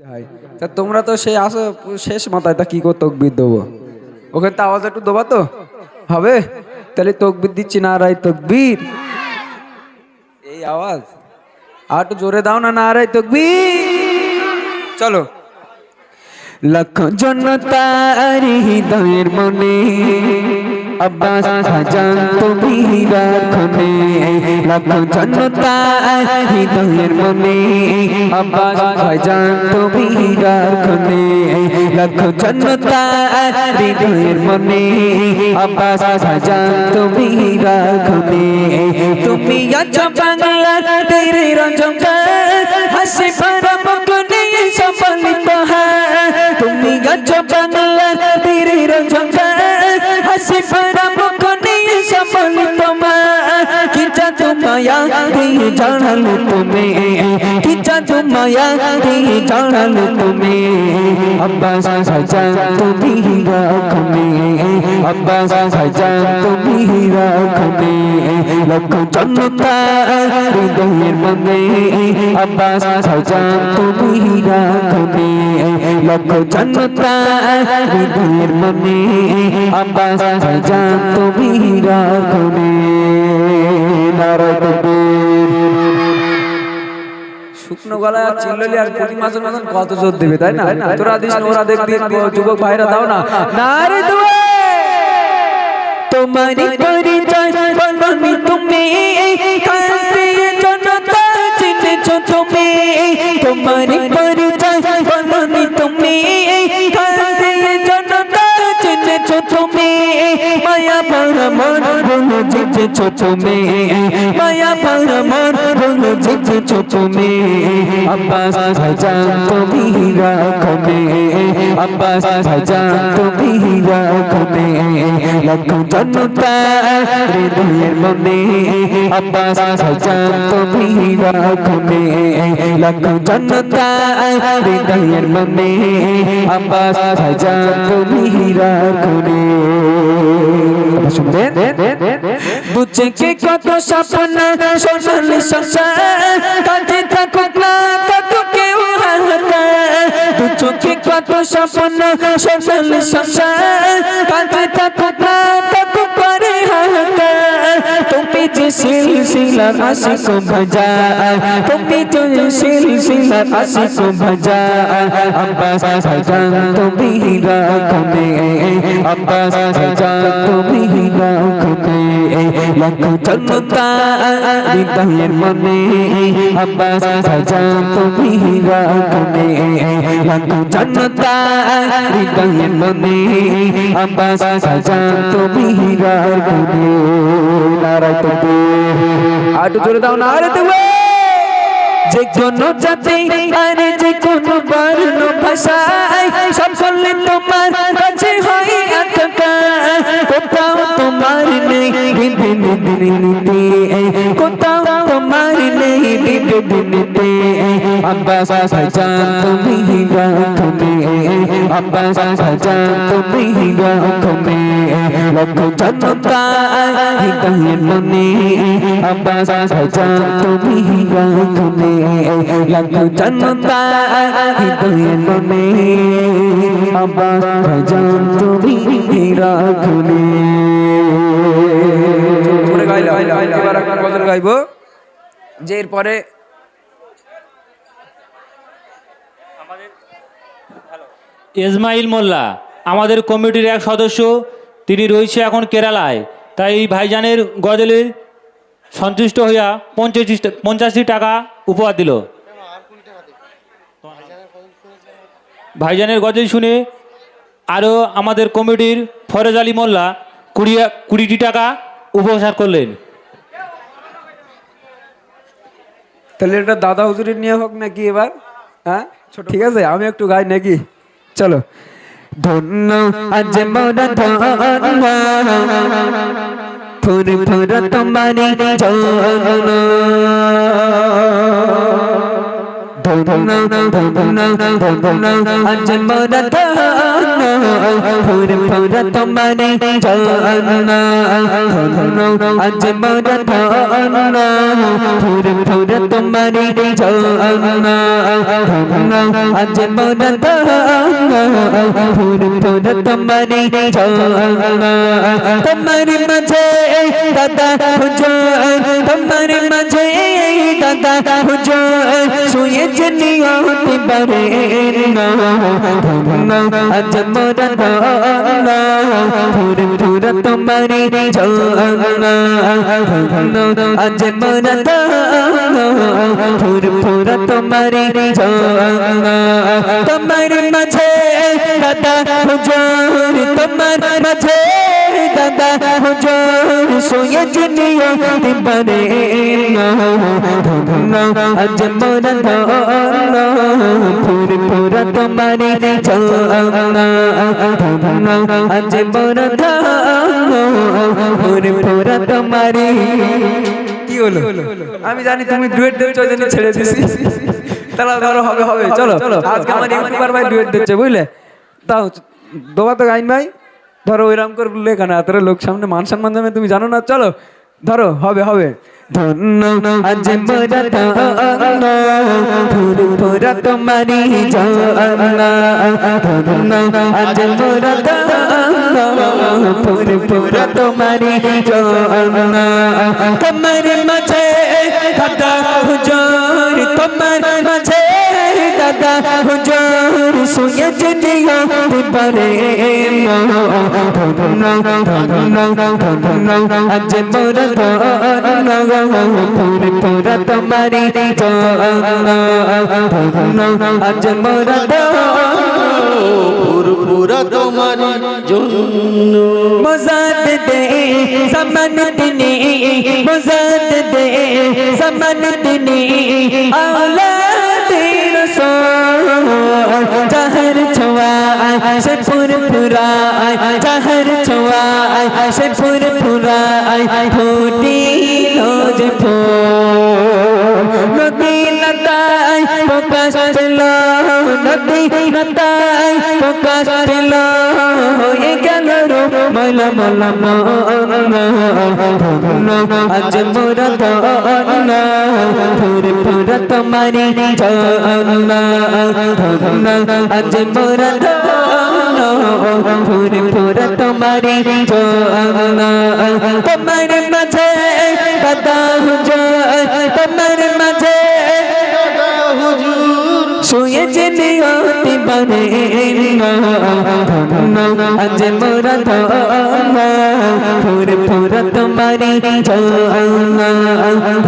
ভাই তা তোমরা তো সেই আসো শেষ মাথায়, তা কি করে তকবির দেবো? ওখানে তো আওয়াজ একটু দেবা তো হবে? তাহলে তকবির দিচ্ছি না, রাই তকবির, এই আওয়াজ আর একটু জোরে দাও না, না রাই তকবির। চলো। লক্ষ জনতার হৃদয়ের মনে আব্বাস ভাইজান তুমি রাখনে, লক্ষ জনতার হৃদয়ের মনে আব্বাস ভাইজান তুমি রাখনে, লক্ষ জনতার হৃদয়ের মনে আব্বাস ভাইজান তুমি রাখনে। তুমি আছো বাংলার তেরে রঞ্জনকার, হাসি ভরা মুখ নিয়ে সম্বলিত হয়। তুমি আছো বাংলার তেরে রঞ্জনকার, হাসি ভরা মুখ নিয়ে সম্বলিত মা। কি জাদু মায়া দিয়ে জানালো তুমি, কি জাদু মায়া দিয়ে জানালো তুমি। আব্বাস ভাইজান তুমি রাখনে, আব্বাস ভাইজান তুমি রাখনে, লক্ষ জনতার হৃদয়ের মনে আব্বাস ভাইজান তুমি রাখনে, লক্ষ জনতার হৃদয়ের মনে আব্বাস ভাইজান তুমি রাখনে। নারায়ে তাকবীর। শুকনো গলায় আর চিল্লালি আর পুঁটি মাছের মতন কত জোর দেবে, তাই না? তোরা দিস না, ওরা দেখবি যুবক ভাইরা দাও না, নারে দুয়ে। তোমারি পরিচয় বলনি তুমি, কাঁদতে জনতা চিনেছো তুমি। তোমারি পরিচয় বলনি তুমি, কাঁদতে জনতা চিনেছো তুমি। মায়া ভরা মন বলো জিতেছো তুমি, মায়া ভরা মন বলো জিতেছো তুমি। আব্বাস ভাইজান তুমি রাখনে, আব্বাস ভাইজান তুমি রাখনে, লক্ষ জনতার হৃদয়ের মনে আব্বাস ভাইজান তুমি রাখনে, লক্ষ জনতার হৃদয়ের মনে আব্বাস ভাইজান তুমি রাখনে। শুনবেন দু চোখে কত স্বপ্ন সোনালি সংসার, কাঁদতে থাকুক না কত কেউ হাহাকার। দু চোখে কত স্বপ্ন সোনালি সংসার, কাঁদতে থাকুক না কত করে হাহাকার। তুমি যে সিলসিলার আশিক ভাজা, তুমি যে সিলসিলার আশিক ভাজা। আব্বাস ভাইজান তুমি রাখনে, আব্বাস ভাইজান তুমি রাখনে, লক্ষ জনতার হৃদয়ের মনে আব্বাস ভাইজান তুমি রাখনে, লক্ষ জনতার হৃদয়ের মনে আব্বাস ভাইজান তুমি রাখনে। নারায়ে তাকবীর। আর একটু জোরে দাও, নারায়ে তাকবীর। যে কোনো জাতি আর যে কোনো বর্ণ ভাষায় সকলে তোমার কাছে হয় একাকার। কোথাও তোমার নেই বিবিধ, কোথাও তোমার নেই বিবিধ। আব্বাস ভাইজান তুমি রাখনে, আব্বাস ভাইজান তুমি রাখনে, লক্ষ জনতার হৃদয়ের মনে আব্বাস ভাইজান তুমি রাখনে, লক্ষ জনতার হৃদয়ের মনে আব্বাস ভাইজান তুমি রাখনে। এবার একটা গজল গাইবো, যে এরপরে ইসমাইল মোল্লা আমাদের কমিটির এক সদস্য, তিনি রয়েছে এখন কেরালায়। তাই ভাইজানের গজলে সন্তুষ্ট হইয়া 85 টাকা উপহার দিল। ভাইজানের গজল শুনে আরও আমাদের কমিটির ফরজ আলী মোল্লা 20 টাকা উপহার করলেন। তাহলে এটা দাদা হুজুরের নিয়ে হোক নাকি এবার? হ্যাঁ ঠিক আছে, আমি একটু গাই নাকি? চলো। ধন্য আজ মোরা ধন্য, ফুর ফুর তোমারি জন্য। ধন্য ধন্য ধন্য আজ মোরা ধন্য ফুর ফুর তোমারে জানা ধন্য আজ মোরা ধন্য ফুর ফুর তোমারে জানা ধন্য আজ মোরা ধন্য ফুর ফুর তোমারে জানা তোমারে মাঝে দাদা হুজুর তোমারে মাঝে দাদা হুজুর শুয়েছে নিয়তি পারে না ধন্য আজ মোরা ধন্য ফুর ফুর তোমারে জানা ধন্য আজ মোরা ধন্য ফুর ফুর তোমারে জানা তোমার মাঝে দাদা হুজুর তোমার মাঝে দাদা হুজুর শুয়েছে নিয়তি পারে না ধন্য আজ মোরা ধন্য ফুর ফুর তোমারে জানা ধন্য আজ মোরা ধন্য ফুর ফুর তোমারে। কি হলো? আমি জানি তুমি ডুয়েট দিচ্ছ ওই জন্য ছেড়ে দিছি। তাহলে ধরো হবে হবে চলো আজকে আমার ইউটিউবার ভাই ডুয়েট দিচ্ছে বুঝলে, তাও দোয়া তো গাইন ভাই ধরো ওইরকম করে লেখা না তোর লোক সামনে মান সম্মান যাবে তুমি জানো না, চলো ধরো হবে হবে ধন্য আজ মোরা ধন্য ফুর ফুর তোমারি জানা ধন্য আজ মোরা ধন্য ফুর ফুর তোমারি জানা তোমার মাঝে দাদা হুজুর তোমার মাঝে দাদা হুজুর শুয়েছে নিয়তি পারে না ধন্য ধন্য ধন্য আজ মোরা ধন্য ফুর ফুর তোমারি জানা ধন্য আজ মোরা পুরা তোমার জন্য মজাদ দে সমানত নে মজাদ দে সমানত নে औलाद रसूल जहर छुआ से पुर पुराय जहर छुआ से पुर पुराय फूटी लोज फूल नदी नताय प्रकाश चलो नदी नताय प्रकाश चलो ये गलो मैला मैला धন্য আজ মোরা ধন্য ফুর ফুর তোমারি জানা ধন্য আজ মোরা ধন্য ফুর ফুর তোমারি জানা তোমার মাঝে দাদা হুজুর তোমার মাঝে শুয়েছে নিয়তি পারে না ধন্য আজ মোরা ধন্য ফুর ফুর তোমারি জানা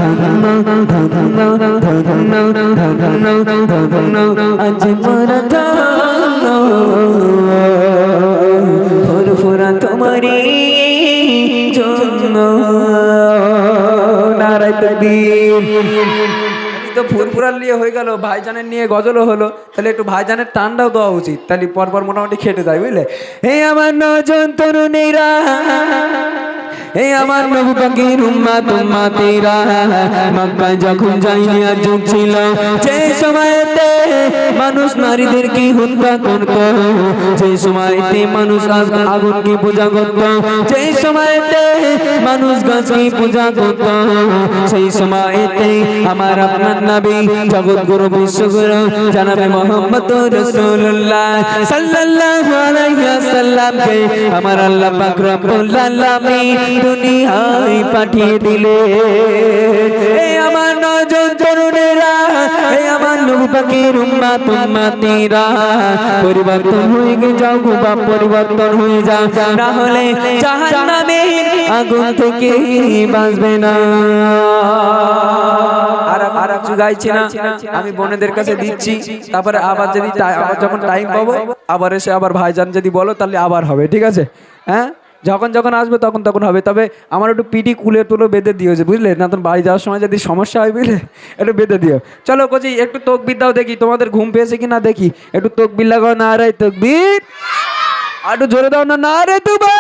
ধন্য ধন্য ধন্য ধন্য ধন্য আজ মোরা ধন্য ফুর ফুর তোমারি জানা। নারায়ে তাকবীর। তো ফুরফুরার নিয়ে হয়ে গেল, ভাইজানের নিয়ে গজলও হলো, তাহলে একটু ভাইজানের টানটাও দেওয়া উচিত, তাহলে পরপর মোটামুটি খেটে যায় বুঝলে। এই আমার নজন তরুণীরা, এই আমার নবী পাকের উম্মত উম্মতেরা, মক্কায় যখন জাহিলিয়াত যুগ ছিল, সেই সময়তে মানুষ নারীদেরকে হত্যা করত, সেই সময়তে মানুষ আগুনকে পূজা করত, সেই সময়তে মানুষ গাছকে পূজা করত, সেই সময়তে আমার আপনার নবী জগৎগুরু বিশ্বগুরু জনাবে মুহাম্মদ রাসূলুল্লাহ সাল্লাল্লাহু আলাইহি ওয়াসাল্লামকে আমার আল্লাহ পাক রব্বুল আলামিন দুনিয়ায় পাঠিয়ে দিলেন। এই আমার নজন তরুণেরা, এই আমার নবী পাকের উম্মত উম্মতিরা, পরিবর্তন হয়ে যাও গো বাপ, পরিবর্তন হয়ে যাও, না হলে জাহান্নামের আগুন থেকে বাঁচবে না। আর কিছু গাইছি না, আমি বোনেদের কাছে দিচ্ছি, তারপরে আবার যদি আবার যখন টাইম পাবো আবার এসে আবার ভাইজান যদি বলো তাহলে আবার হবে, ঠিক আছে? হ্যাঁ, যখন যখন আসবে তখন তখন হবে। তবে আমার একটু পিটি কুলে তুলো বেঁধে দিয়েছে বুঝলে, না তো বাড়ি যাওয়ার সময় যদি সমস্যা হয় বুঝলে, একটু বেঁধে দিও। চলো কোচি একটু তকবির দাও দেখি, তোমাদের ঘুম পেয়েছে কি না দেখি, একটু তকবির লাগাও। না রে তকবির, আর একটু জোরে দাও না, না রে তুবা।